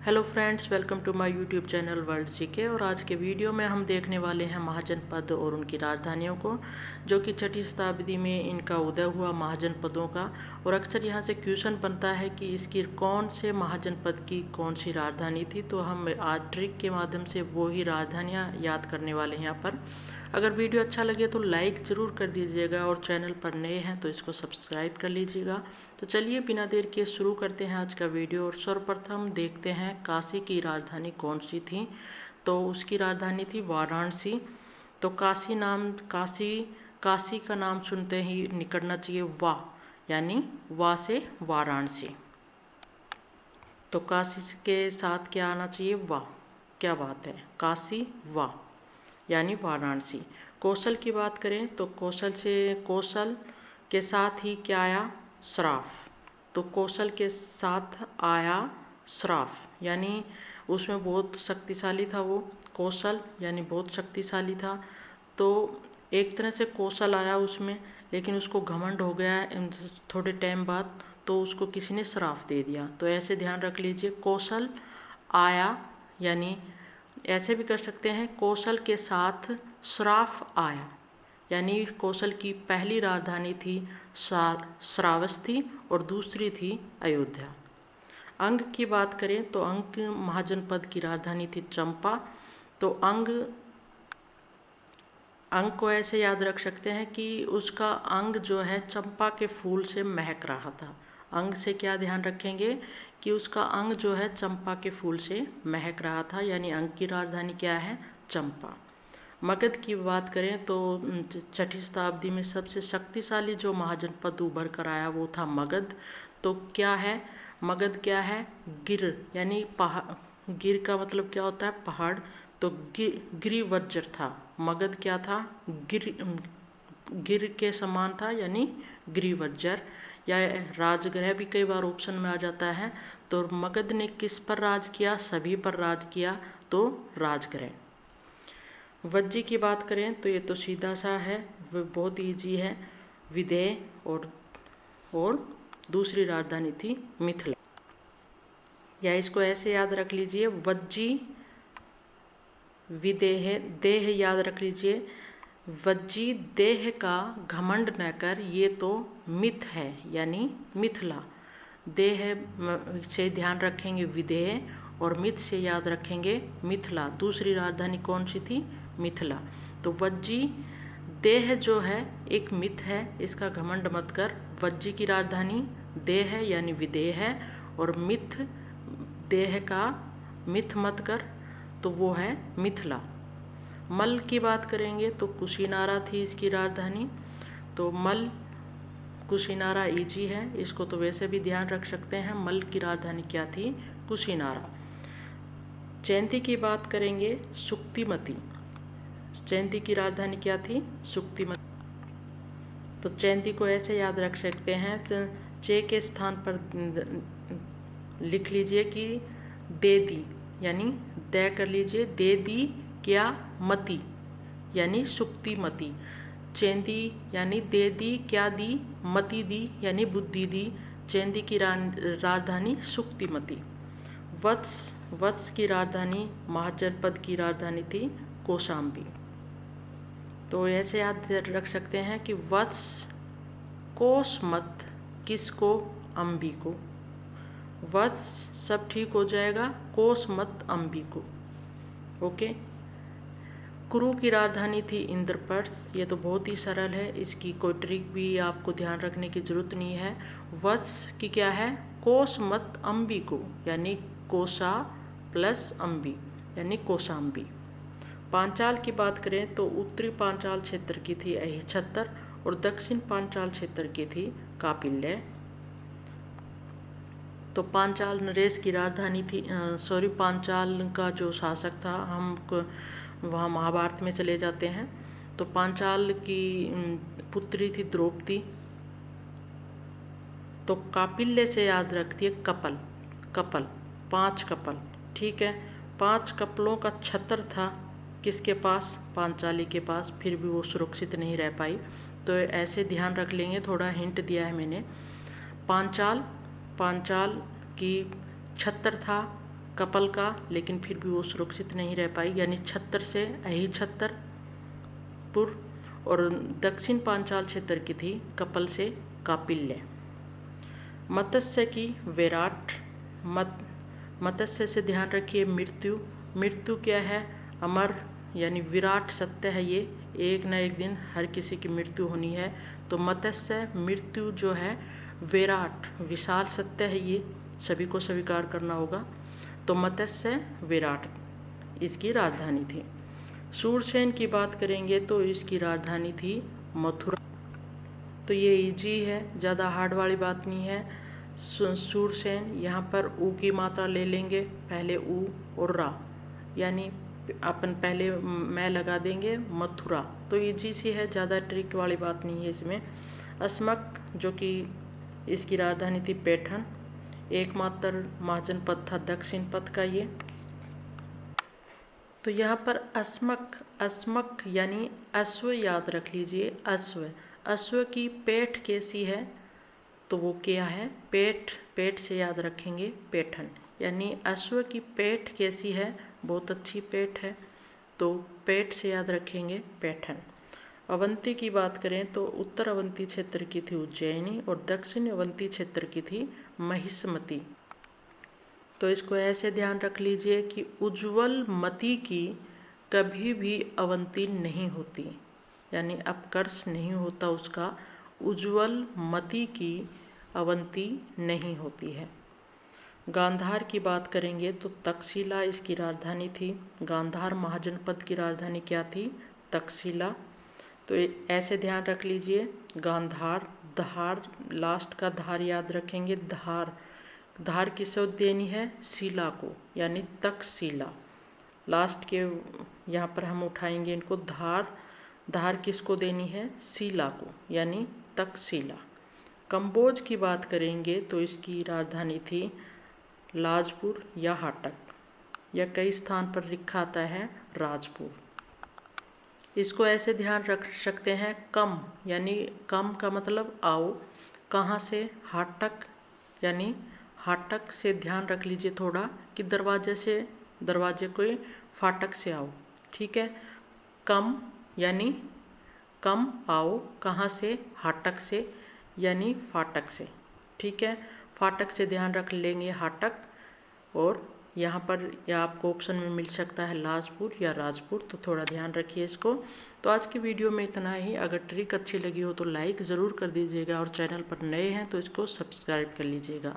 Hello friends, welcome to my YouTube channel world GK. और आज के वीडियो में हम देखने वाले हैं महाजनपद और उनकी राजधानियों को, जो कि 6ठी शताब्दी में इनका उदय हुआ महाजनपदों का। और अक्सर यहाँ से क्वेश्चन बनता है कि इसकी कौन से महाजनपद की कौन सी राजधानी थी, तो हम आज ट्रिक के माध्यम से वो ही राजधानियाँ याद करने वाले हैं यहाँ पर। अगर वीडियो अच्छा लगे तो लाइक ज़रूर कर दीजिएगा और चैनल पर नए हैं तो इसको सब्सक्राइब कर लीजिएगा। तो चलिए बिना देर के शुरू करते हैं आज का वीडियो। और सर्वप्रथम देखते हैं काशी की राजधानी कौन सी थी। तो उसकी राजधानी थी वाराणसी। तो काशी का नाम सुनते ही निकलना चाहिए वाह, यानी वाह से वाराणसी। तो काशी के साथ क्या आना चाहिए? वाह। क्या बात है, काशी वाह यानी वाराणसी। कौशल की बात करें तो कौशल के साथ ही क्या आया? श्राफ। तो कौशल के साथ आया श्राफ, यानी उसमें बहुत शक्तिशाली था वो कौशल, यानी बहुत शक्तिशाली था। तो एक तरह से कौशल आया उसमें, लेकिन उसको घमंड हो गया थोड़े टाइम बाद, तो उसको किसी ने श्राफ दे दिया। तो ऐसे ध्यान रख लीजिए, कौशल आया, यानी ऐसे भी कर सकते हैं कौशल के साथ श्राफ आया, यानी कौशल की पहली राजधानी थी श्रावस्ती और दूसरी थी अयोध्या। अंग की बात करें तो अंग महाजनपद की राजधानी थी चंपा। तो अंग को ऐसे याद रख सकते हैं कि उसका अंग जो है चंपा के फूल से महक रहा था। अंग से क्या ध्यान रखेंगे कि उसका अंग जो है चंपा के फूल से महक रहा था, यानी अंग की राजधानी क्या है? चंपा। मगध की बात करें तो 6ठी शताब्दी में सबसे शक्तिशाली जो महाजनपद उभर कर आया वो था मगध। तो क्या है मगध? क्या है? गिर, यानी पहाड़। गिर का मतलब क्या होता है? पहाड़। तो गिरिवज्र था मगध। क्या था? गिर के समान था, यानी गिरिवज्र। या राजगृह भी कई बार ऑप्शन में आ जाता है। तो मगध ने किस पर राज किया? सभी पर राज किया, तो राजगृह। वज्जी की बात करें तो ये तो सीधा सा है, वो बहुत इजी है, विदेह। और दूसरी राजधानी थी मिथिला। या इसको ऐसे याद रख लीजिए, वज्जी विदेह देह याद रख लीजिए। वज्जी देह का घमंड न कर, ये तो मिथ है, यानी मिथिला। देह से ध्यान रखेंगे विदेह, और मिथ से याद रखेंगे मिथिला। दूसरी राजधानी कौन सी थी? मिथिला। तो वज्जी देह जो है एक मिथ है, इसका घमंड मत कर। वज्जी की राजधानी देह है, यानी विदेह है, और मिथ देह का मिथ मत कर, तो वो है मिथिला। मल की बात करेंगे तो कुशीनारा थी इसकी राजधानी। तो मल कुशीनारा इजी है, इसको तो वैसे भी ध्यान रख सकते हैं। मल की राजधानी क्या थी? कुशीनारा। चैंती की बात करेंगे, सुक्तिमती। चैंती की राजधानी क्या थी? सुक्तिमती। तो चैंती को ऐसे याद रख सकते हैं, चे के स्थान पर लिख लीजिए कि दे दी, यानी दे कर लीजिए, दे दी क्या? मती, यानी सुक्तिमती। चैंदी यानी दे दी क्या? दी। मति दी, यानी बुद्धि दी। चैंदी की राजधानी सुक्तिमती। वत्स की राजधानी महाजनपद की राजधानी थी कौशाम्बी। तो ऐसे याद रख सकते हैं कि वत्स कोसमत, किसको? अम्बी को। वत्स सब ठीक हो जाएगा, कोसमत अम्बी को। ओके। कुरु की राजधानी थी इंद्रप्रस्थ। ये तो बहुत ही सरल है, इसकी कोई ट्रिक भी आपको ध्यान रखने की जरूरत नहीं है। वत्स की क्या है? कोसमत अम्बी को, यानी कोसा प्लस अम्बी, यानी कौशाम्बी। पांचाल की बात करें तो उत्तरी पांचाल क्षेत्र की थी अहिछत्र, और दक्षिण पांचाल क्षेत्र की थी कापिल्य। तो पांचाल नरेश की राजधानी थी। पांचाल का जो शासक था, हम वहाँ महाभारत में चले जाते हैं। तो पांचाल की पुत्री थी द्रौपदी। तो कापिल्य से याद रखती है कपल। 5 कपल, ठीक है। 5 कपलों का छत्र था किसके पास? पांचाली के पास। फिर भी वो सुरक्षित नहीं रह पाई, तो ऐसे ध्यान रख लेंगे, थोड़ा हिंट दिया है मैंने। पांचाल की छत्र था कपल का, लेकिन फिर भी वो सुरक्षित नहीं रह पाई, यानी छत्तर से अहिछत्तरपुर। और दक्षिण पांचाल क्षेत्र की थी कपल से कापिल्य। मत्स्य की विराट, मत्स्य से ध्यान रखिए मृत्यु। मृत्यु क्या है? अमर, यानी विराट सत्य है ये, एक न एक दिन हर किसी की मृत्यु होनी है। तो मत्स्य मृत्यु जो है विराट विशाल सत्य है, ये सभी को स्वीकार करना होगा। तो मत्स्य विराट इसकी राजधानी थी। शूरसेन की बात करेंगे तो इसकी राजधानी थी मथुरा। तो ये इजी है, ज़्यादा हार्ड वाली बात नहीं है। शूरसेन, यहाँ पर ऊ की मात्रा ले लेंगे, पहले ऊ और रा, यानी अपन पहले मैं लगा देंगे मथुरा। तो इजी सी है, ज़्यादा ट्रिक वाली बात नहीं है इसमें। अस्मक जो कि इसकी राजधानी थी पैठन, एकमात्र महाजनपद था दक्षिण पथ का ये। तो यहाँ पर अस्मक यानी अश्व याद रख लीजिए, अश्व की पेट कैसी है? तो वो क्या है? पेट से याद रखेंगे पैठन, यानी अश्व की पेट कैसी है? बहुत अच्छी पेट है, तो पेट से याद रखेंगे पैठन। अवंती की बात करें तो उत्तर अवंती क्षेत्र की थी उज्जैनी और दक्षिण अवंती क्षेत्र की थी महिष्मती। तो इसको ऐसे ध्यान रख लीजिए कि उज्ज्वल मती की कभी भी अवंती नहीं होती, यानी अपकर्ष नहीं होता उसका, उज्ज्वल मती की अवंती नहीं होती है। गांधार की बात करेंगे तो तक्षशिला इसकी राजधानी थी। गांधार महाजनपद की राजधानी क्या थी? तक्षशिला। तो ऐसे ध्यान रख लीजिए, गांधार, धार, लास्ट का धार याद रखेंगे, धार किसे देनी है? शिला को, यानी तक्षशिला। लास्ट के यहाँ पर हम उठाएंगे इनको, धार किसको देनी है? शिला को, यानी तक्षशिला। कंबोज की बात करेंगे तो इसकी राजधानी थी लाजपुर या हाटक, या कई स्थान पर लिखा आता है राजपुर। इसको ऐसे ध्यान रख सकते हैं, कम, यानी कम का मतलब आओ, कहाँ से? हाटक, यानी हाटक से ध्यान रख लीजिए थोड़ा कि दरवाजे को फाटक से आओ, ठीक है। कम यानी कम आओ, कहाँ से? हाटक से, यानी फाटक से, ठीक है। फाटक से ध्यान रख लेंगे हाटक, और यहाँ पर या आपको ऑप्शन में मिल सकता है लाजपुर या राजपुर, तो थोड़ा ध्यान रखिए इसको। तो आज की वीडियो में इतना ही। अगर ट्रिक अच्छी लगी हो तो लाइक ज़रूर कर दीजिएगा, और चैनल पर नए हैं तो इसको सब्सक्राइब कर लीजिएगा।